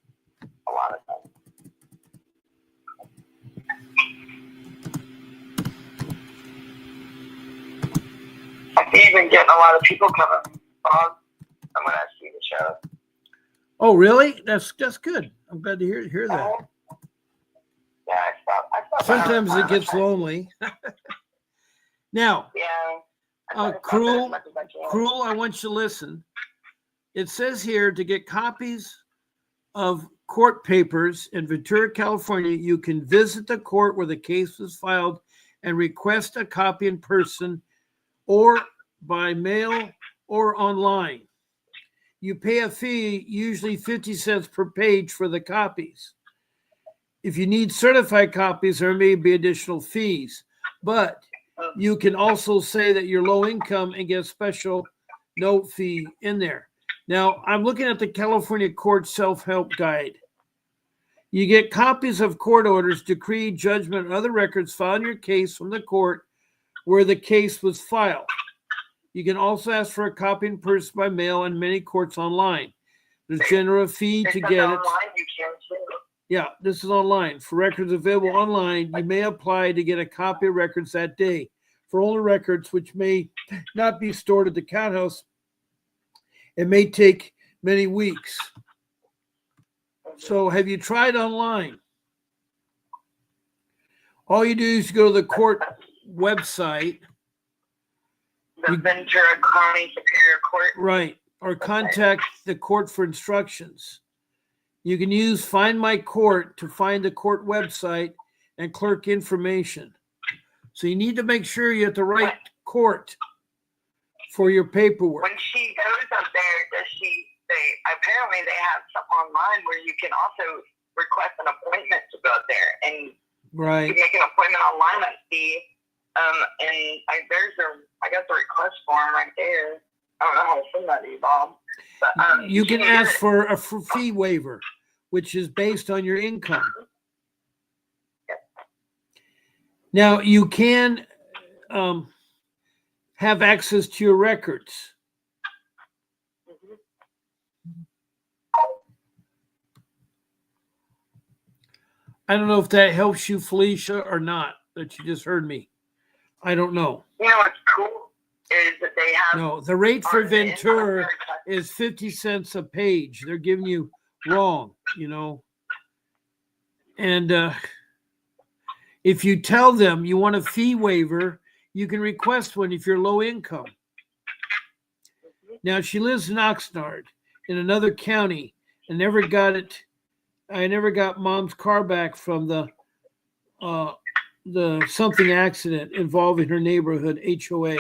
a lot of times. might be even getting a lot of people coming. I'm gonna see the show. Oh, really? That's good. I'm glad to hear that. Yeah, I stopped Sometimes it gets lonely. Now, yeah. Cruel, I want you to listen. It says here to get copies of court papers in Ventura, California, you can visit the court where the case was filed and request a copy in person or by mail or online. You pay a fee, usually 50 cents per page for the copies. If you need certified copies, there may be additional fees, but you can also say that you're low income and get a special note fee in there. Now, I'm looking at the California Court Self-Help Guide. You get copies of court orders, decree, judgment, and other records filed in your case from the court where the case was filed. You can also ask for a copy in person by mail and many courts online. There's generally a fee to get it. Online, you can too. Yeah, this is online. For records available online, you may apply to get a copy of records that day. For older records, which may not be stored at the courthouse, it may take many weeks. So have you tried online? All you do is go to the court website. The Ventura County Superior Court. Right. Or contact the court for instructions. You can use Find My Court to find the court website and clerk information. So you need to make sure you're at the right court for your paperwork. When she goes up there, apparently they have something online where you can also request an appointment to go up there, and right. you make an appointment online and see. And I got the request form right there. I don't know how to send that to you, Bob. But, you can ask for a fee waiver, which is based on your income. Yep. Now, you can have access to your records. I don't know if that helps you, Felicia, or not, that you just heard me. I don't know. You know what's cool is that they have... No, the rate for Ventura is 50 cents a page. They're giving you wrong, you know. And if you tell them you want a fee waiver, you can request one if you're low income. Now, she lives in Oxnard in another county and never got it. I never got mom's car back from the something accident involving her neighborhood HOA.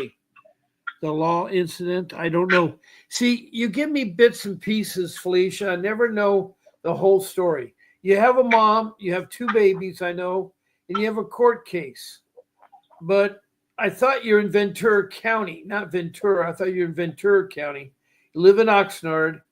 The law incident, I don't know. See, you give me bits and pieces, Felicia. I never know the whole story. You have a mom, you have two babies, I know, and you have a court case. But I thought you're in Ventura County, not Ventura. I thought you're in Ventura County. You live in Oxnard,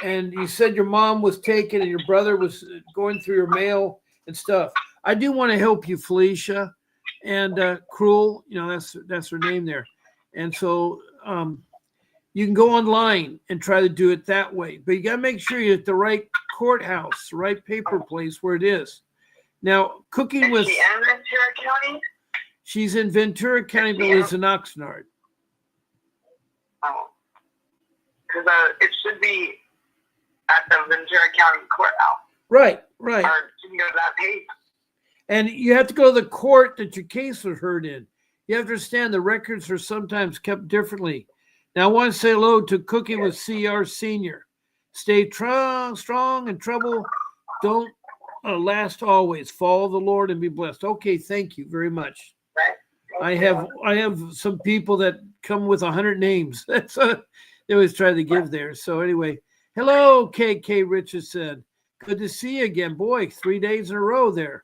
and you said your mom was taken and your brother was going through your mail and stuff. I do want to help you, Felicia, and Cruel, you know, that's her name there. And so you can go online and try to do it that way. But you got to make sure you're at the right courthouse, the right paper place where it is. Now, cooking with... Is she in Ventura County? She's in Ventura County, but lives in Oxnard. Oh. Because it should be at the Ventura County courthouse. Right. Or you can go to that page. And you have to go to the court that your case was heard in. You have to understand the records are sometimes kept differently. Now, I want to say hello to Cooking with CR Senior. Stay strong and trouble don't last always. Follow the Lord and be blessed. Okay, thank you very much. I have some people that come with 100 names. That's they always try to give there. So anyway, hello, KK Richardson. Good to see you again. Boy, 3 days in a row there.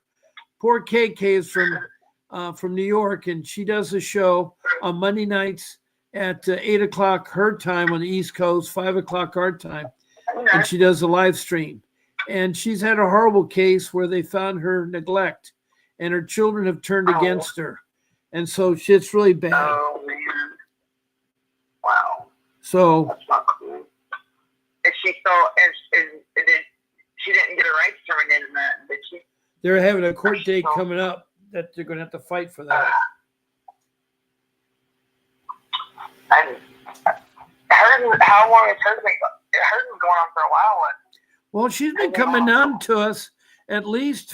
Poor KK is from New York, and she does a show on Monday nights at 8 o'clock her time on the East Coast, 5 o'clock our time, and she does a live stream. And she's had a horrible case where they found her neglect, and her children have turned against her. And so shit's really bad. Oh, man. Wow. So... That's not cool. Is she still... She didn't get her rights terminated in that, did she? They're having a court date coming up that they're going to have to fight for that. And hers, how long has hers been? Hers is going on for a while. Well, she's been coming on to us at least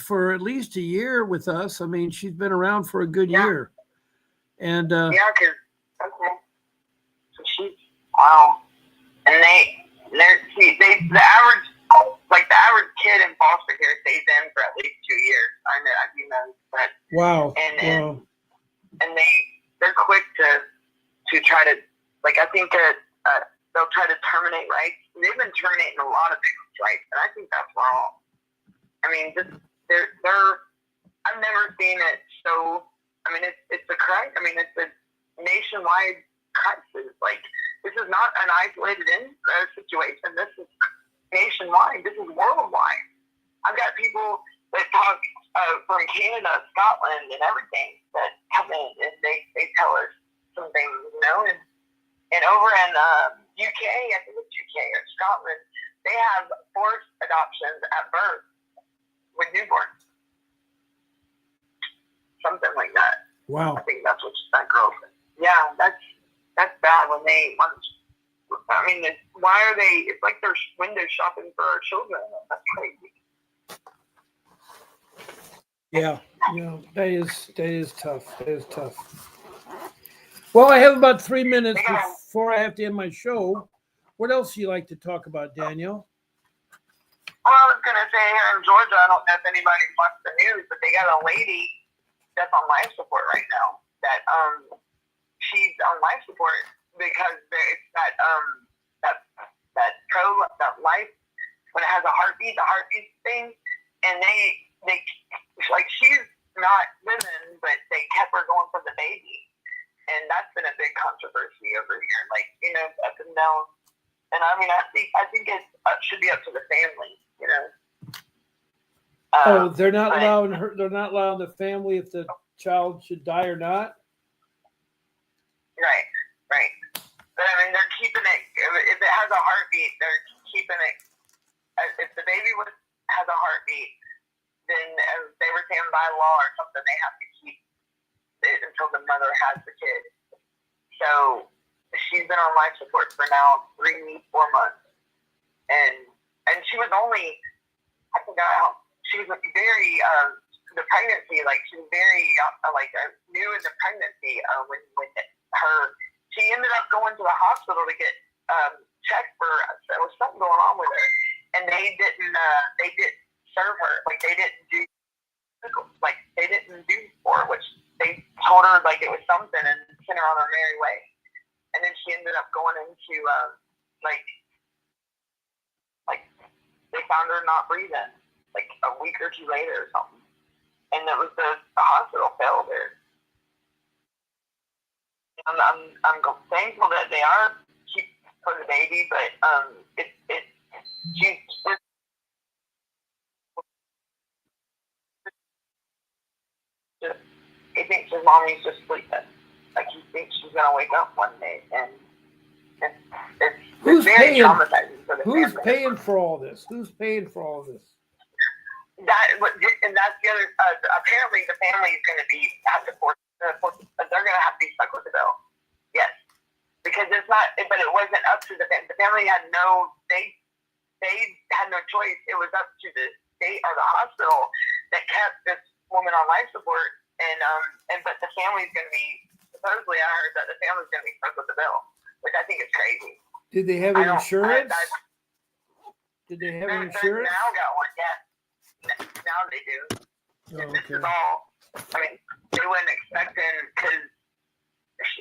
a year with us. I mean, she's been around for a good year. And yeah, because okay, so she's wow. And the average, like the average kid in foster care stays in for at least 2 years. I know, you know, but wow, and they're quick to try to, like, I think they'll try to terminate rights. They've been terminating a lot of people's rights, and I think that's wrong. I mean, just they're I've never seen it so. I mean, it's a crisis. I mean, it's a nationwide crisis. Like, this is not an isolated situation. This is nationwide. This is worldwide. I've got people that talk from Canada, Scotland, and everything that come in, and they tell us some things, you know. And over in UK, I think it's UK or Scotland, they have forced adoptions at birth with newborns. Something like that. Wow. I think that's what that girl said. Yeah, that's bad when I mean, why are they, it's like they're window shopping for our children. That's crazy. Yeah, that is tough. That is tough. Well, I have about 3 minutes before I have to end my show. What else do you like to talk about, Danielle? Well, I was going to say here in Georgia, I don't know if anybody watched the news, but they got a lady that's on life support right now. That she's on life support because it's that life, when it has a heartbeat, the heartbeat thing, and they like, she's not living, but they kept her going for the baby, and that's been a big controversy over here. Like, you know, up and down. And I mean, I think it should be up to the family, you know. They're not allowing her. They're not allowing the family if the child should die or not. Right. But I mean, they're keeping it. If it has a heartbeat, they're keeping it. If the baby has a heartbeat, then they were saying by law or something, they have to keep it until the mother has the kid. So she's been on life support for now 3-4 months, and she was only, I forgot how, she was very the pregnancy, like, she was very new in the pregnancy when she ended up going to the hospital to get checked for, there was something going on with her, and they didn't serve her, like, they didn't do for her, which they told her like it was something and sent her on her merry way. And then she ended up going into like they found her not breathing like a week or two later or something, and it was the hospital failed her. I'm thankful that they are keep for the baby, but he thinks his mommy's just sleeping. Like, he thinks she's gonna wake up one day, and it's very traumatizing for the family. Who's paying for all this? Who's paying for all this? And that's the other. Apparently, the family is going to have to force. They're going to have to be stuck with the bill. Yes, because it's not. But it wasn't up to the family. The family had no. They had no choice. It was up to the state or the hospital that kept this woman on life support. And but the family's going to be. Supposedly, I heard that the family's going to be stuck with the bill, which I think is crazy. Did they have insurance? Did they have insurance? Now got one, yeah. Now they do. Oh, okay. This is all. I mean, they wasn't expecting, because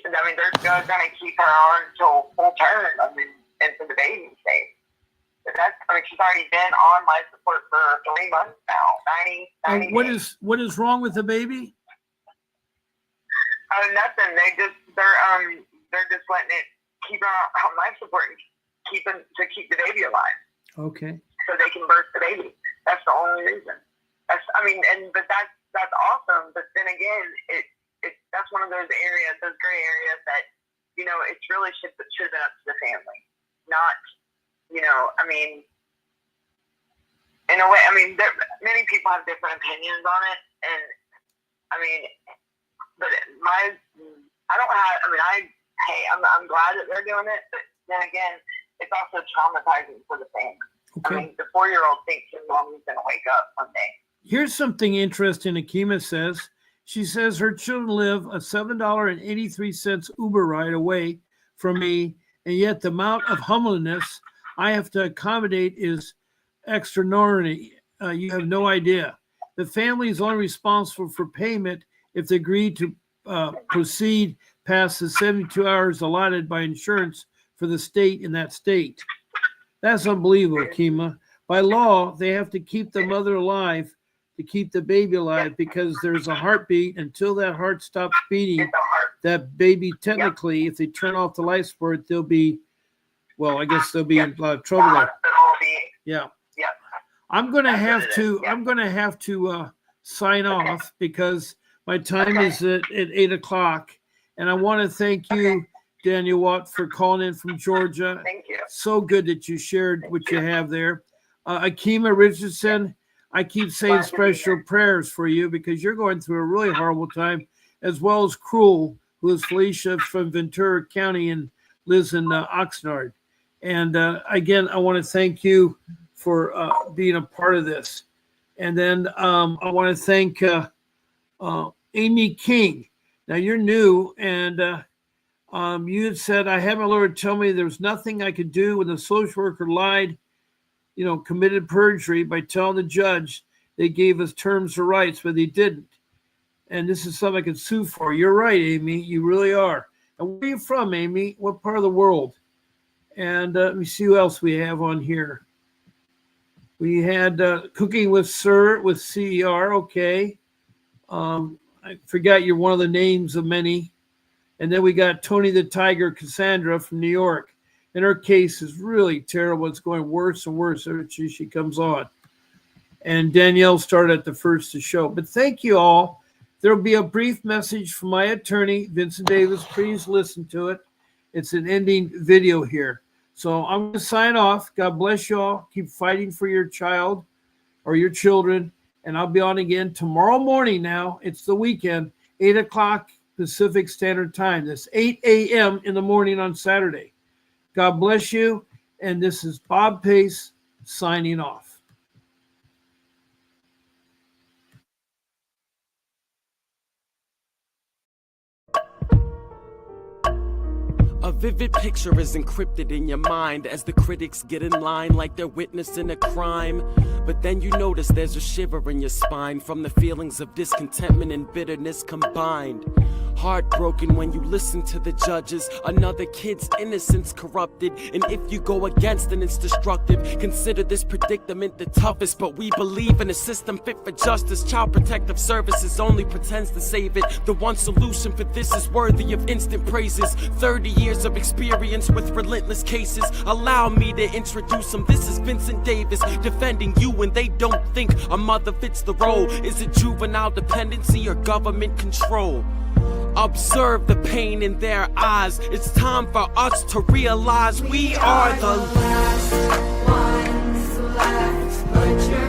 I mean, they're going to keep her on until full term. I mean, into the baby stage. But she's already been on life support for 3 months now. 90 days. What is wrong with the baby? Nothing. They're just letting it keep her on life support and keep the baby alive. Okay. So they can birth the baby. That's the only reason. But that's awesome. But then again, that's one of those areas, those gray areas that, you know, it's really should have been up to the family, not, you know. I mean, in a way, I mean, many people have different opinions on it, and I mean, but I hey, I'm glad that they're doing it, but then again, it's also traumatizing for the family. Okay. I mean, the 4-year-old thinks his mom is going to wake up one day. Here's something interesting Akima says. She says her children live a $7.83 Uber ride away from me, and yet the amount of humbleness I have to accommodate is extraordinary. You have no idea. The family is only responsible for payment if they agree to proceed past the 72 hours allotted by insurance for the state in that state. That's unbelievable, Kima. By law, they have to keep the mother alive to keep the baby alive because there's a heartbeat. Until that heart stops beating, that baby technically, if they turn off the life support, they'll be, well, I guess they'll be in trouble there. Yeah. I'm gonna have to sign off because my time is at 8 o'clock, and I want to thank you, Daniel Watt, for calling in from Georgia. Thank you. So good that you shared what you have there. Akima Richardson, I keep saying special prayers for you because you're going through a really horrible time, as well as Cruel, who is Felicia from Ventura County and lives in Oxnard. And again, I want to thank you for being a part of this. And then I want to thank Amy King. Now you're new, and you had said, I had my lawyer tell me there was nothing I could do when the social worker lied, committed perjury by telling the judge they gave us terms or rights, but they didn't. And this is something I could sue for. You're right, Amy. You really are. And where are you from, Amy? What part of the world? And let me see who else we have on here. We had Cooking with Sir with CER. Okay. I forgot you're one of the names of many. And then we got Tony the Tiger Cassandra from New York. And her case is really terrible. It's going worse and worse every time she comes on. And Danielle started at the first to show. But thank you all. There will be a brief message from my attorney, Vincent Davis. Please listen to it. It's an ending video here. So I'm going to sign off. God bless you all. Keep fighting for your child or your children. And I'll be on again tomorrow morning now. It's the weekend, 8 o'clock Pacific Standard Time. That's 8 a.m. in the morning on Saturday. God bless you. And this is Bob Pace signing off. A vivid picture is encrypted in your mind as the critics get in line like they're witnessing a crime. But then you notice there's a shiver in your spine from the feelings of discontentment and bitterness combined. Heartbroken when you listen to the judges, another kid's innocence corrupted. And if you go against it, it's destructive. Consider this predicament the toughest, but we believe in a system fit for justice. Child Protective Services only pretends to save it. The one solution for this is worthy of instant praises. 30 years of experience with relentless cases. Allow me to introduce them. This is Vincent Davis defending you when they don't think a mother fits the role. Is it juvenile dependency or government control? Observe the pain in their eyes. It's time for us to realize we are the last ones left. Put your